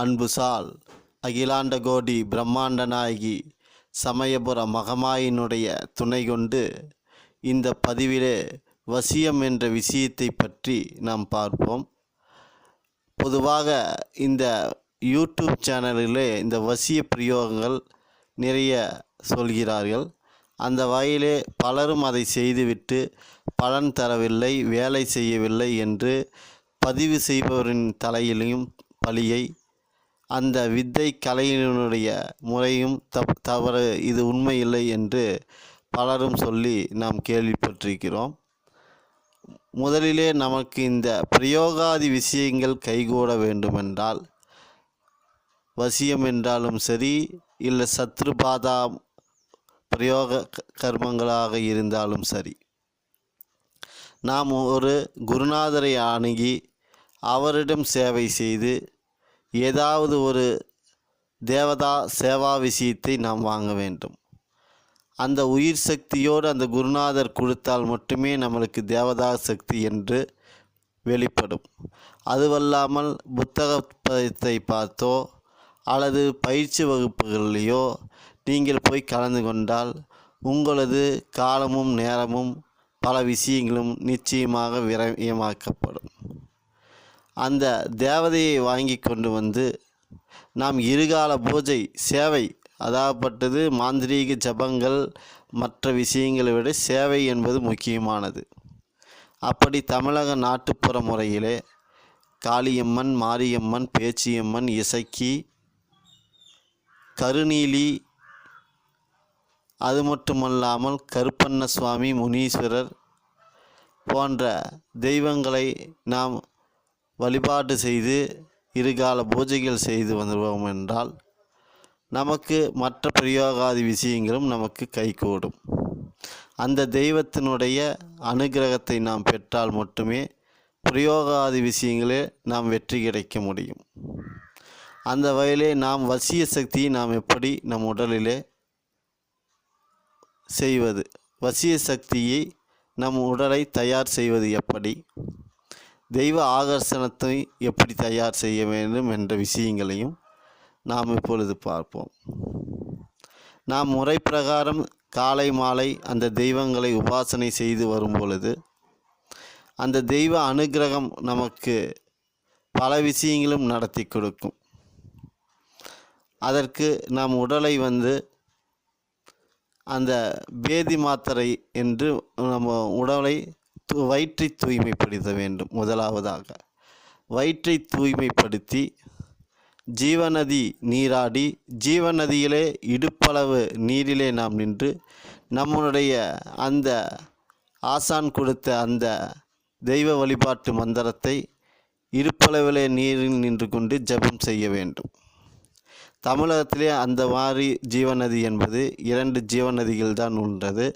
அன்புசால் அகிலாண்ட கோடி பிரம்மாண்ட நாயகி சமயபுர மகமாயினுடைய துணை கொண்டு இந்த பதிவிலே வசியம் என்ற விஷயத்தை பற்றி நாம் பார்ப்போம். பொதுவாக இந்த யூடியூப் சேனலிலே இந்த வசிய பிரயோகங்கள் நிறைய சொல்கிறார்கள். அந்த வகையிலே பலரும் அதை செய்துவிட்டு பலன் தரவில்லை, வேலை செய்யவில்லை என்று பதிவு செய்பவரின் தலையிலும் பழியை, அந்த வித்தை கலையினுடைய முறையும் தவறு, இது உண்மையில்லை என்று பலரும் சொல்லி நாம் கேள்விப்பட்டிருக்கிறோம். முதலிலே நமக்கு இந்த பிரயோகாதி விஷயங்கள் கைகூட வேண்டுமென்றால், வசியம் என்றாலும் சரி, இல்லை சத்ருபாதா பிரயோக கர்மங்களாக இருந்தாலும் சரி, நாம் ஒரு குருநாதரை அணுகி அவரிடம் சேவை செய்து ஏதாவது ஒரு தேவதா சேவா விஷயத்தை நாம் வாங்க வேண்டும். அந்த உயிர் சக்தியோடு அந்த குருநாதர் கொடுத்தால் மட்டுமே நம்மளுக்கு தேவதா சக்தி என்று வெளிப்படும். அதுவல்லாமல் புத்தகத்தை பார்த்தோ அல்லது பயிற்சி வகுப்புகளிலேயோ நீங்கள் போய் கலந்து கொண்டால் உங்களது காலமும் நேரமும் பல விஷயங்களும் நிச்சயமாக விரயமாக்கப்படும். அந்த தேவதையை வாங்கி கொண்டு வந்து நாம் இருகால பூஜை சேவை, அதாகப்பட்டது மாந்திரீக ஜபங்கள் மற்ற விஷயங்களை விட சேவை என்பது முக்கியமானது. அப்படி தமிழக நாட்டுப்புற முறையிலே காளியம்மன், மாரியம்மன், பேச்சியம்மன், இசக்கி, கருநீலி, அது மட்டுமல்லாமல் கருப்பண்ண சுவாமி, முனீஸ்வரர் போன்ற தெய்வங்களை நாம் வழிபாடு செய்து இருகால பூஜைகள் செய்து வந்துடுவோம் என்றால் நமக்கு மற்ற பிரயோகாதி விஷயங்களும் நமக்கு கைகூடும். அந்த தெய்வத்தினுடைய அனுகிரகத்தை நாம் பெற்றால் மட்டுமே பிரயோகாதி விஷயங்களே நாம் வெற்றி கிடைக்க முடியும். அந்த வகையிலே நாம் வசிய சக்தியை நாம் எப்படி நம் உடலிலே செய்வது, வசிய சக்தியை நம் உடலை தயார் செய்வது எப்படி, தெய்வ ஆகர்ஷணத்தை எப்படி தயார் செய்ய வேண்டும் என்ற விஷயங்களையும் நாம் இப்பொழுது பார்ப்போம். நாம் முறை பிரகாரம் காலை மாலை அந்த தெய்வங்களை உபாசனை செய்து வரும் பொழுது அந்த தெய்வ அனுகிரகம் நமக்கு பல விஷயங்களும் நடத்தி கொடுக்கும். அதற்கு நாம் உடலை அந்த பேதி மாத்திரை என்று நம்ம உடலை வயிற்றை தூய்மைப்படுத்த வேண்டும். முதலாவதாக வயிற்றை தூய்மைப்படுத்தி ஜீவநதி நீராடி, ஜீவநதியிலே இடுப்பளவு நீரிலே நாம் நின்று நம்முடைய அந்த ஆசான் கொடுத்த அந்த தெய்வ வழிபாட்டு மந்திரத்தை இடுப்பளவிலே நீரில் நின்று கொண்டு ஜபம் செய்ய வேண்டும். தமிழகத்திலே அந்த மாதிரி ஜீவநதி என்பது 2 ஜீவநதிகள் தான் உள்ளது.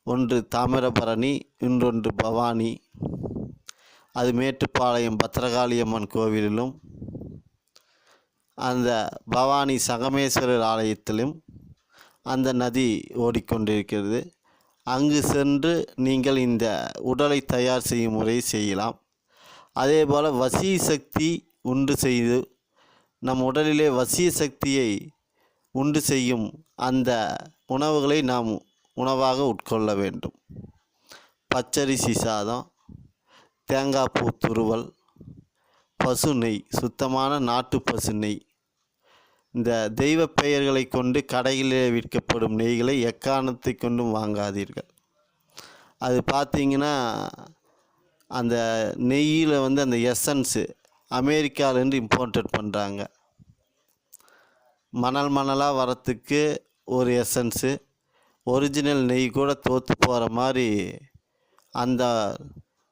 ஒன்று தாமிரபரணி, இன்னொன்று பவானி. அது மேட்டுப்பாளையம் பத்திரகாளியம்மன் கோவிலிலும் அந்த பவானி சங்கமேஸ்வரர் ஆலயத்திலும் அந்த நதி ஓடிக்கொண்டிருக்கிறது. அங்கு சென்று நீங்கள் இந்த உடலை தயார் செய்யும் முறையை செய்யலாம். அதே போல் வசிய சக்தி உண்டு செய்து நம் உடலிலே வசிய சக்தியை உண்டு செய்யும் அந்த உணவுகளை நாம் உணவாக உட்கொள்ள வேண்டும். பச்சரிசி சாதம், தேங்காய் பூ துருவல், பசு நெய், சுத்தமான நாட்டு பசு நெய். இந்த தெய்வ பெயர்களை கொண்டு கடையிலே விற்கப்படும் நெய்களை எக்காரணத்தை கொண்டும் வாங்காதீர்கள். அது பார்த்திங்கன்னா அந்த நெய்யில் அந்த எசன்ஸு அமெரிக்காவிலேருந்து இம்போர்ட்டட் பண்ணுறாங்க. மணலாக வரத்துக்கு ஒரு எசன்ஸு, ஒரிஜினல் நெய் கூட தோற்று போகிற மாதிரி அந்த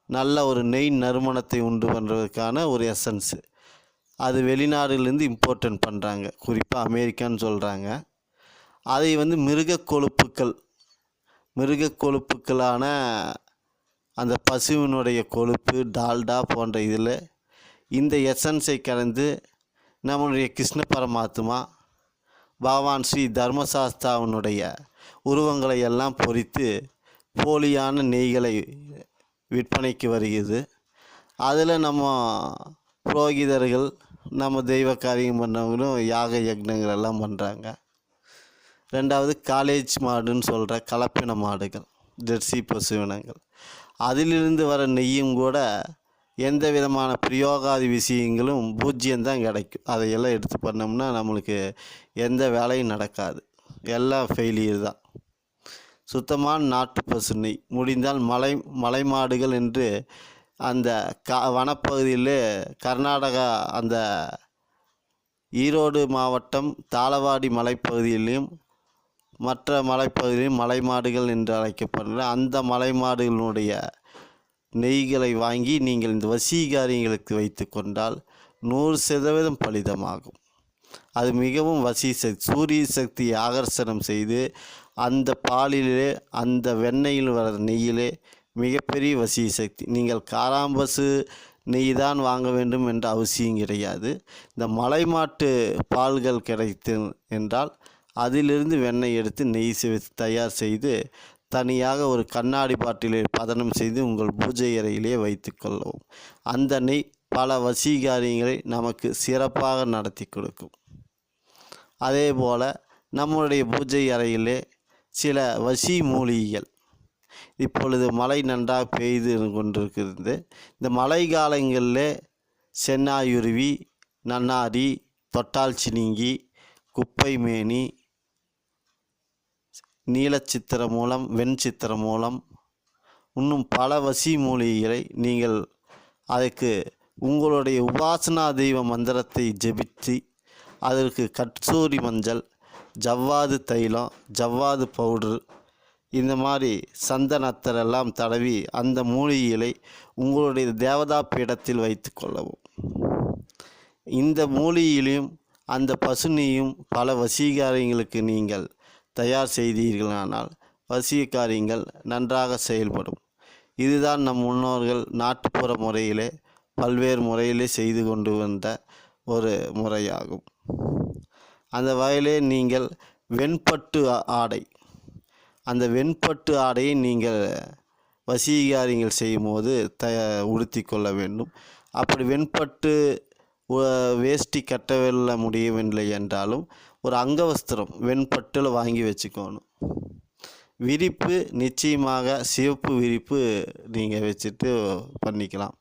நல்ல ஒரு நெய் நறுமணத்தை உண்டு பண்ணுறதுக்கான ஒரு எசன்ஸு, அது வெளிநாடுலேருந்து இம்போர்ட் பண்ணுறாங்க. குறிப்பாக அமெரிக்கான்னு சொல்கிறாங்க. அதை மிருக கொழுப்புக்களான அந்த பசுவினுடைய கொழுப்பு, டால்டா போன்ற இதில் இந்த எசன்ஸை கலந்து நம்முடைய கிருஷ்ண பரமாத்மா பகவான் ஸ்ரீ தர்மசாஸ்தாவினுடைய உருவங்களை எல்லாம் பொறித்து போலியான நெய்களை விற்பனைக்கு வருகிறது. அதில் நம்ம புரோகிதர்கள் நம்ம தெய்வ காரியம் பண்ணவங்களும் யாக யக்னங்கள் எல்லாம் பண்ணுறாங்க. ரெண்டாவது காலேஜ் மாடுன்னு சொல்கிற கலப்பின மாடுகள், ஜெர்சி பசுவினங்கள், அதிலிருந்து வர நெய்யும் கூட எந்த விதமான பிரயோகாதி விஷயங்களும் பூஜ்ஜியம்தான் கிடைக்கும். அதையெல்லாம் எடுத்து பண்ணோம்னா நம்மளுக்கு எந்த வேலையும் நடக்காது, எல்லாம் ஃபெயிலியர் தான். சுத்தமான நாட்டு பசு நெய், முடிந்தால் மலை மாடுகள் என்று அந்த வனப்பகுதியில் கர்நாடகா அந்த ஈரோடு மாவட்டம் தாளவாடி மலைப்பகுதியிலையும் மற்ற மலைப்பகுதியிலும் மலை மாடுகள் என்று அழைக்கப்படுகிற அந்த மலை மாடுகளினுடைய நெய்களை வாங்கி நீங்கள் இந்த வசீகாரியங்களுக்கு வைத்து கொண்டால் 100% பலிதமாகும். அது மிகவும் சூரிய சக்தியை ஆகர்ஷணம் செய்து அந்த பாலிலே அந்த வெண்ணெயில் வர நெய்யிலே மிகப்பெரிய வசீ சக்தி. நீங்கள் காராம்பசு நெய் தான் வாங்க வேண்டும் என்ற அவசியம் கிடையாது. இந்த மலை மாட்டு பால்கள் கிடைத்து என்றால் அதிலிருந்து வெண்ணெய் எடுத்து நெய் தயார் செய்து தனியாக ஒரு கண்ணாடி பாட்டிலே பதனம் செய்து உங்கள் பூஜை அறையிலே வைத்து கொள்ளவும். அந்த நெய் பல வசீகாரியங்களை நமக்கு சிறப்பாக நடத்தி கொடுக்கும். அதே போல் நம்முடைய பூஜை அறையிலே சில வசி மூலிகைகள், இப்பொழுது மழை நன்றாக பெய்து கொண்டிருக்கிறது. இந்த மழை காலங்களில் சென்னாயுருவி, நன்னாரி, தொட்டால் சினிங்கி, குப்பை மேனி, நீலச்சித்திர மூலம், வெண் சித்திர மூலம், இன்னும் பல வசி மூலிகைகளை நீங்கள் அதற்கு உங்களுடைய உபாசனா தெய்வ மந்திரத்தை ஜெபித்து அதற்கு கட்சூரி மஞ்சள், ஜவ்வாது தைலம், ஜவ்வாது பவுடர், இந்த மாதிரி சந்தனத்தரெல்லாம் தடவி அந்த மூலிகைகளை உங்களுடைய தேவதா பீடத்தில் வைத்து கொள்ளவும். இந்த மூலிகையிலையும் அந்த பசுனையும் பல வசீகாரியங்களுக்கு நீங்கள் தயார் செய்தீர்களானால் வசீகாரியங்கள் நன்றாக செயல்படும். இதுதான் நம் முன்னோர்கள் நாட்டுப்புற முறையிலே பல்வேறு முறையிலே செய்து கொண்டு வந்த ஒரு முறையாகும். அந்த வகையிலே நீங்கள் வெண்பட்டு ஆடை, அந்த வெண்பட்டு ஆடையை நீங்கள் வசீகாரியங்கள் செய்யும் போது உடுத்தி கொள்ள வேண்டும். அப்படி வெண்பட்டு வேஷ்டி கட்டவெல்ல முடியவில்லை என்றாலும் ஒரு அங்கவஸ்திரம் வெண்பட்டில் வாங்கி வச்சுக்கணும். விரிப்பு நிச்சயமாக சிவப்பு விரிப்பு நீங்கள் வச்சுட்டு பண்ணிக்கலாம்.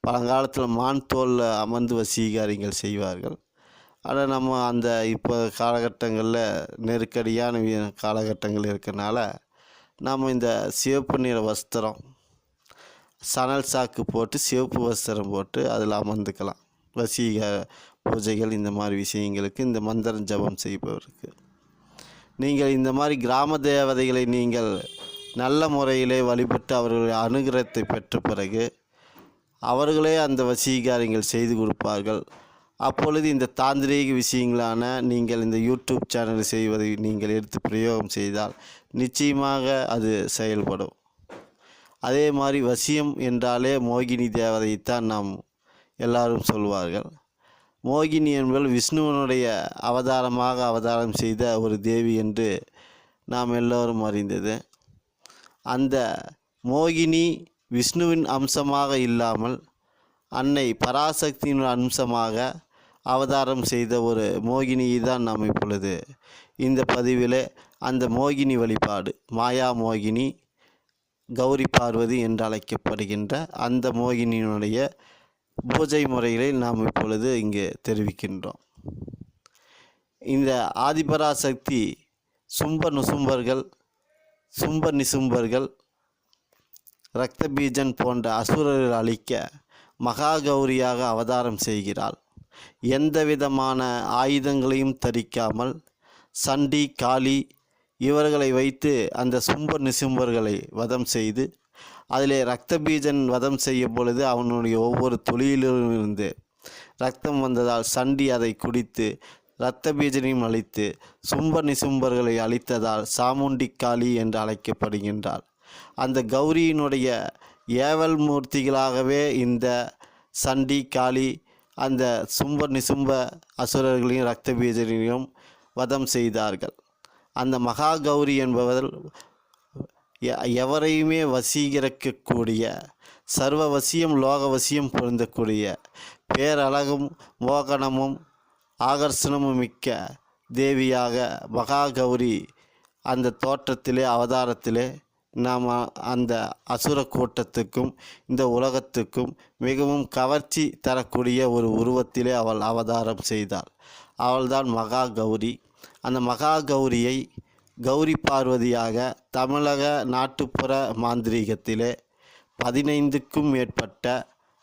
பழங்காலத்தில் மான் தோலில் அமர்ந்து வசீகாரியங்கள் செய்வார்கள். ஆனால் நம்ம அந்த இப்போ காலகட்டங்களில் நெருக்கடியான காலகட்டங்கள் இருக்கிறனால நாம் இந்த சிவப்பு நிற வஸ்திரம், சணல் சாக்கு போட்டு சிவப்பு வஸ்திரம் போட்டு அதில் அமர்ந்துக்கலாம். வசீக பூஜைகள் இந்த மாதிரி விஷயங்களுக்கு, இந்த மந்திரம் ஜபம் செய்பவருக்கு நீங்கள் இந்த மாதிரி கிராம தேவதைகளை நீங்கள் நல்ல முறையிலே வழிபட்டு அவர்களுடைய அனுகிரகத்தை பெற்ற பிறகு அவர்களே அந்த வசீகாரியங்கள் செய்து கொடுப்பார்கள். அப்பொழுது இந்த தாந்திரீக விஷயங்களான நீங்கள் இந்த யூடியூப் சேனல் செய்வதை நீங்கள் எடுத்து பிரயோகம் செய்தால் நிச்சயமாக அது செயல்படும். அதே மாதிரி வசியம் என்றாலே மோகினி தேவதைத்தான் நாம் எல்லாரும் சொல்வார்கள். மோகினி என்பவள் விஷ்ணுவனுடைய அவதாரம் செய்த ஒரு தேவி என்று நாம் எல்லோரும் அறிந்தது. அந்த மோகினி விஷ்ணுவின் அம்சமாக இல்லாமல் அன்னை பராசக்தியின் அம்சமாக அவதாரம் செய்த ஒரு மோகினியை தான் நாம் இப்பொழுது இந்த பதிவில் அந்த மோகினி வழிபாடு, மாயா மோகினி, கௌரி பார்வதி என்று அழைக்கப்படுகின்ற அந்த மோகினியினுடைய பூஜை முறைகளை நாம் இப்பொழுது இங்கே தெரிவிக்கின்றோம். இந்த ஆதிபராசக்தி சும்ப நிசும்பர்கள், இரத்த பீஜன் போன்ற அசுரர்கள் அழிக்க மகா கௌரியாக அவதாரம் செய்கிறாள். எந்த விதமான ஆயுதங்களையும் தரிக்காமல் சண்டி, காளி இவர்களை வைத்து அந்த சும்ப நிசும்பர்களை வதம் செய்து அதிலே இரத்த பீஜன் வதம் செய்யும் பொழுது அவனுடைய ஒவ்வொரு துளியிலிருந்து இரத்தம் வந்ததால் சண்டி அதை குடித்து இரத்த பீஜனையும் அழித்து சும்ப நிசும்பர்களை அழித்ததால் சாமுண்டி காளி என்று அழைக்கப்படுகின்றாள். அந்த கௌரியினுடைய ஏவல் மூர்த்திகளாகவே இந்த சண்டி, காளி அந்த சும்ப நிசும்ப அசுரர்களையும் இரத்த பீஜனையும் வதம் செய்தார்கள். அந்த மகா கௌரி என்பவர் எவரையுமே வசீகரிக்கக்கூடிய சர்வ வசியம் லோக வசியம் பொருந்தக்கூடிய பேரழகும் மோகனமும் ஆகர்ஷணமும் மிக்க தேவியாக மகாகௌரி அந்த தோற்றத்திலே அவதாரத்திலே நாம் அந்த அசுர கூட்டத்துக்கும் இந்த உலகத்துக்கும் மிகவும் கவர்ச்சி தரக்கூடிய ஒரு உருவத்திலே அவள் அவதாரம் செய்தாள். அவள்தான் மகாகௌரி. அந்த மகாகௌரியை கௌரி பார்வதியாக தமிழக நாட்டுப்புற மாந்திரீகத்திலே 15க்கும் மேற்பட்ட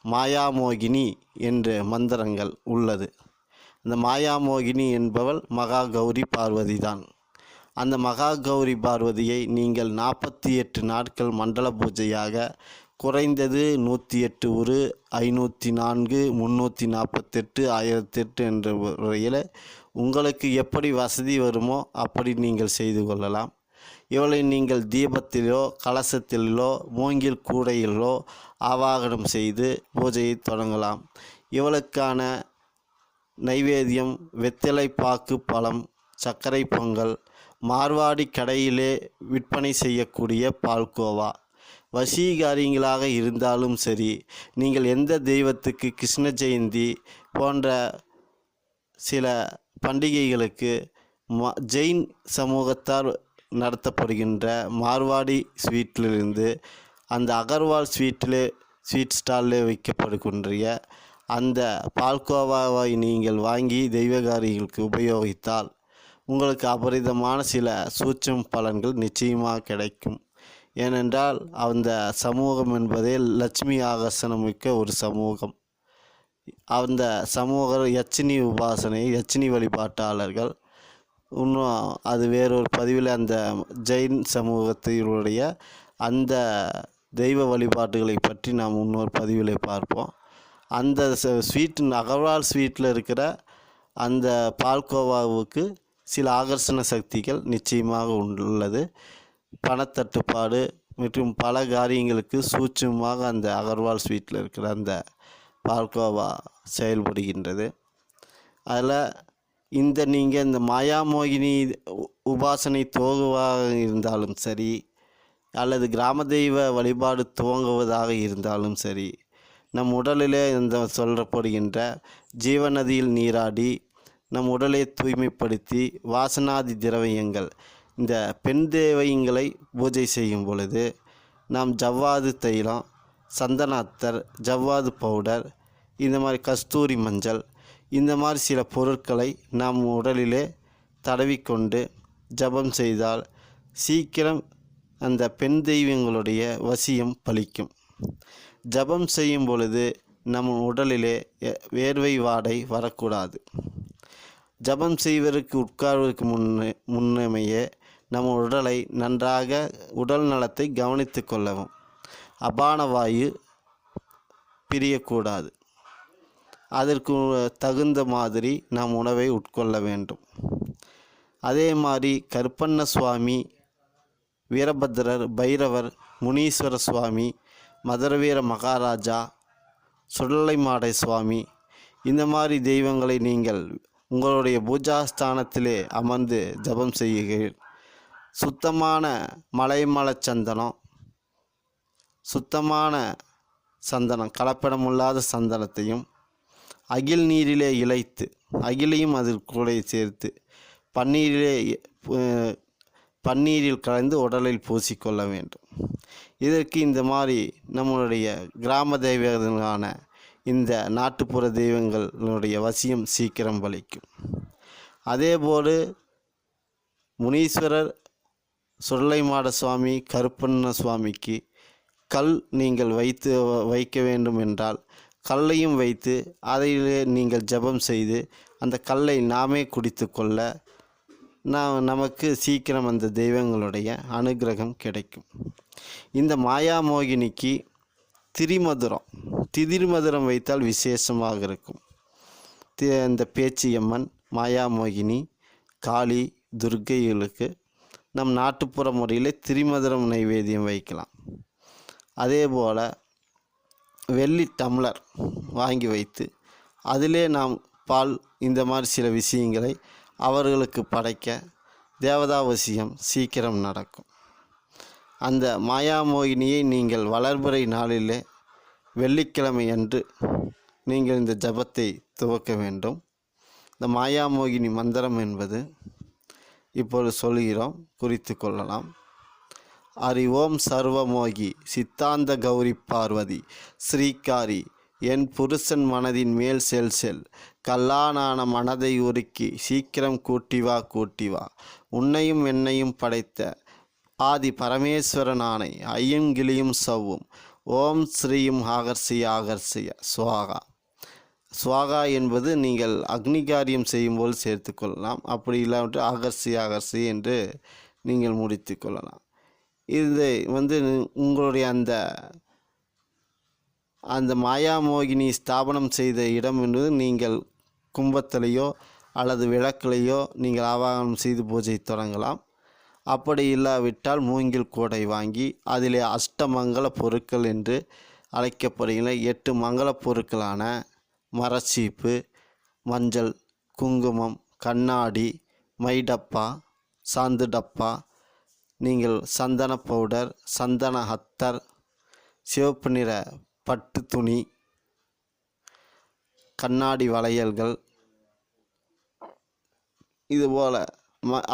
மாயாமோகினி என்ற மந்திரங்கள் உள்ளது. அந்த மாயாமோகினி என்பவள் மகாகௌரி பார்வதி தான். அந்த மகாகௌரி பார்வதியை நீங்கள் 48 நாட்கள் மண்டல பூஜையாக குறைந்தது 108 உரு 504 348 1008 என்ற முறையில் உங்களுக்கு எப்படி வசதி வருமோ அப்படி நீங்கள் செய்து கொள்ளலாம். இவளை நீங்கள் தீபத்திலோ கலசத்திலோ மூங்கில் கூடையிலோ ஆவாகனம் செய்து பூஜையை தொடங்கலாம். இவளுக்கான நைவேத்தியம் வெத்தலை பாக்கு பழம், சர்க்கரை பொங்கல், மார்வாடி கடையிலே விற்பனை செய்யக்கூடிய பால்கோவா. வசீகாரிங்களாக இருந்தாலும் சரி, நீங்கள் எந்த தெய்வத்துக்கு கிருஷ்ண ஜெயந்தி போன்ற சில பண்டிகைகளுக்கு ஜெயின் சமூகத்தார் நடத்தப்படுகின்ற மார்வாடி ஸ்வீட்டிலிருந்து அந்த அகர்வால் ஸ்வீட் ஸ்டாலில் வைக்கப்படுகின்ற அந்த பால்கோவாவை நீங்கள் வாங்கி தெய்வகாரிகளுக்கு உபயோகித்தால் உங்களுக்கு அபரிதமான சில சூட்சும பலன்கள் நிச்சயமாக கிடைக்கும். ஏனென்றால் அந்த சமூகம் என்பதே லட்சுமி ஆகர்ஷணம் மிக்க ஒரு சமூகம். அந்த சமூக யட்சினி உபாசனை, யட்சினி வழிபாட்டாளர்கள். இன்னும் அது வேறொரு பதிவில் அந்த ஜெயின் சமூகத்தினுடைய அந்த தெய்வ வழிபாட்டுகளை பற்றி நாம் இன்னொரு பதிவில் பார்ப்போம். அந்த அகர்வால் ஸ்வீட்டில் இருக்கிற அந்த பால்கோவாவுக்கு சில ஆகர்ஷண சக்திகள் நிச்சயமாக உள்ளது. பணத்தட்டுப்பாடு மற்றும் பல காரியங்களுக்கு சூட்சமாக அந்த அகர்வால் ஸ்வீட்டில் இருக்கிற அந்த பால்கோவா செயல்படுகின்றது. அதில் நீங்கள் இந்த மாயாமோகினி உபாசனை துவங்குவதாக இருந்தாலும் சரி, அல்லது கிராம தெய்வ வழிபாடு துவங்குவதாக இருந்தாலும் சரி, நம் உடலிலே இந்த சொல்லப்படுகின்ற ஜீவநதியில் நீராடி நம் உடலை தூய்மைப்படுத்தி வாசனாதி திரவியங்கள், இந்த பெண் தேவயங்களை பூஜை செய்யும் பொழுது நாம் ஜவ்வாது தைலம், சந்தன அத்தர், ஜவ்வாது பவுடர், இந்த மாதிரி கஸ்தூரி மஞ்சள், இந்த மாதிரி சில பொருட்களை நாம் உடலிலே தடவிக்கொண்டு ஜபம் செய்தால் சீக்கிரம் அந்த பெண் தெய்வங்களுடைய வசியம் பலிக்கும். ஜபம் செய்யும் பொழுது நம் உடலிலே வேர்வை வாடை வரக்கூடாது. ஜபம் செய்வதற்கு உட்கார்வதற்கு முன்னமையே நம் உடலை நன்றாக உடல் நலத்தை கவனித்து கொள்ளவும். அபான வாயு பிரியக்கூடாது. அதற்கு தகுந்த மாதிரி நாம் உணவை உட்கொள்ள வேண்டும். அதே மாதிரி கருப்பண்ண சுவாமி, வீரபத்ரர், பைரவர், முனீஸ்வர சுவாமி, மதுரவீர மகாராஜா, சுடலை மாடை சுவாமி, இந்த மாதிரி தெய்வங்களை நீங்கள் உங்களுடைய பூஜாஸ்தானத்திலே அமர்ந்து ஜபம் செய்யுங்கள். சுத்தமான மலைமலச் சந்தனம், சுத்தமான சந்தனம், கலப்படமில்லாத சந்தனத்தையும் அகில் நீரிலே இழைத்து, அகிலையும் அதில் கூட சேர்த்து பன்னீரில் கலந்து உடலில் பூசிக்கொள்ள வேண்டும். இதற்கு இந்த மாதிரி நம்மளுடைய கிராம தெய்வங்களான இந்த நாட்டுப்புற தெய்வங்களுடைய வசியம் சீக்கிரம் பலிக்கும். அதேபோல் முனீஸ்வரர், சுடலைமாட சுவாமி, கருப்பண்ண சுவாமிக்கு கல் நீங்கள் வைக்க வேண்டும் என்றால் கல்லையும் வைத்து அதிலே நீங்கள் ஜபம் செய்து அந்த கல்லை நாமே குடித்து கொள்ள நமக்கு சீக்கிரம் அந்த தெய்வங்களுடைய அனுகிரகம் கிடைக்கும். இந்த மாயாமோகினிக்கு திதிர்மதுரம் வைத்தால் விசேஷமாக இருக்கும். இந்த பேச்சியம்மன், மாயாமோகினி, காளி, துர்க்கைகளுக்கு நம் நாட்டுப்புற முறையில் திரிமதுரம் நைவேத்தியம் வைக்கலாம். அதே போல் வெள்ளி டம்ளர் வாங்கி வைத்து அதிலே நாம் பால், இந்த மாதிரி சில விஷயங்களை அவர்களுக்கு படைக்க தேவதாவசியம் சீக்கிரம் நடக்கும். அந்த மாயாமோகினியை நீங்கள் வளர்பிறை நாளிலே வெள்ளிக்கிழமை அன்று நீங்கள் இந்த ஜபத்தை துவக்க வேண்டும். இந்த மாயாமோகினி மந்திரம் என்பது இப்பொழுது சொல்கிறோம், குறித்து கொள்ளலாம். ஹரி ஓம் சர்வமோகி சித்தாந்த கௌரி பார்வதி ஸ்ரீகாரி என் புருஷன் மனதின் மேல் செல் கல்லானான மனதை உருக்கி சீக்கிரம் கூட்டி வா உன்னையும் என்னையும் படைத்த ஆதி பரமேஸ்வரன் ஆணை ஐயும் கிளியும் சவ்வும் ஓம் ஸ்ரீயும் ஆகர்ஷிய சுவாகா. சுவாகா என்பது நீங்கள் அக்னிகாரியம் செய்யும்போது சேர்த்து கொள்ளலாம். அப்படி இல்லாமல் ஆகர்ஷி என்று நீங்கள் முடித்து கொள்ளலாம். இது உங்களுடைய அந்த மாயாமோகினி ஸ்தாபனம் செய்த இடம் என்பது நீங்கள் கும்பத்திலேயோ அல்லது விளக்கிலேயோ நீங்கள் ஆவாகனம் செய்து பூஜை தொடங்கலாம். அப்படி இல்லாவிட்டால் மூங்கில் கூடை வாங்கி அதிலே அஷ்டமங்கல பொருட்கள் என்று அழைக்கப்படுகிற 8 மங்கள பொருட்களான மரச்சீப்பு, மஞ்சள், குங்குமம், கண்ணாடி, மை டப்பா, சாந்து டப்பா, நீங்கள் சந்தன பவுடர், சந்தன அத்தர், சிவப்பு நிற பட்டு துணி, கண்ணாடி வளையல்கள், இதுபோல்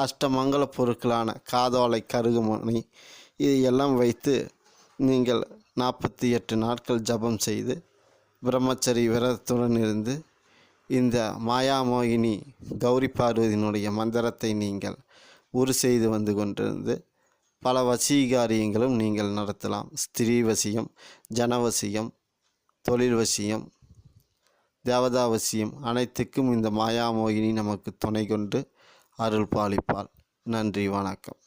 அஷ்டமங்கல பொருட்களான காதோலை, கருகுமணி இது எல்லாம் வைத்து நீங்கள் 48 நாட்கள் ஜபம் செய்து பிரம்மச்சரி விரதத்துடன் இருந்து இந்த மாயாமோகினி கௌரி பார்வதியினுடைய மந்திரத்தை நீங்கள் உரு செய்து வந்து கொண்டிருந்து பல வசீகாரியங்களும் நீங்கள் நடத்தலாம். ஸ்திரீ வசியம், ஜனவசியம், தொழில் வசியம், தேவதா வசியம் அனைத்துக்கும் இந்த மாயாமோகினி நமக்கு துணை கொண்டு அருள் பாலிப்பாள். நன்றி, வணக்கம்.